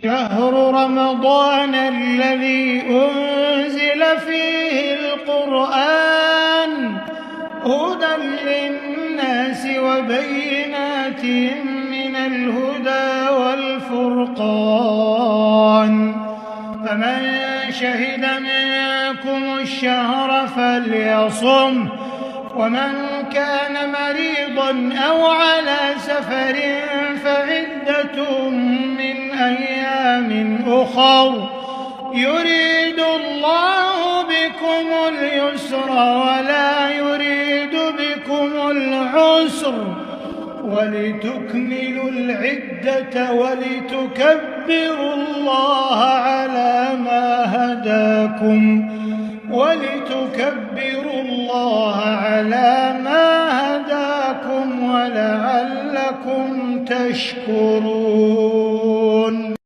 شهر رمضان الذي أنزل فيه القرآن هدى للناس وبينات من الهدى والفرقان، فمن شهد منكم الشهر فليصم، ومن كان مريضا أو على سفر فعدة من أيام أخر، يريد الله بكم اليسر ولا يريد بكم العسر، ولتكملوا العدة ولتكبروا الله على ما هداكم ولعلكم تشكرون.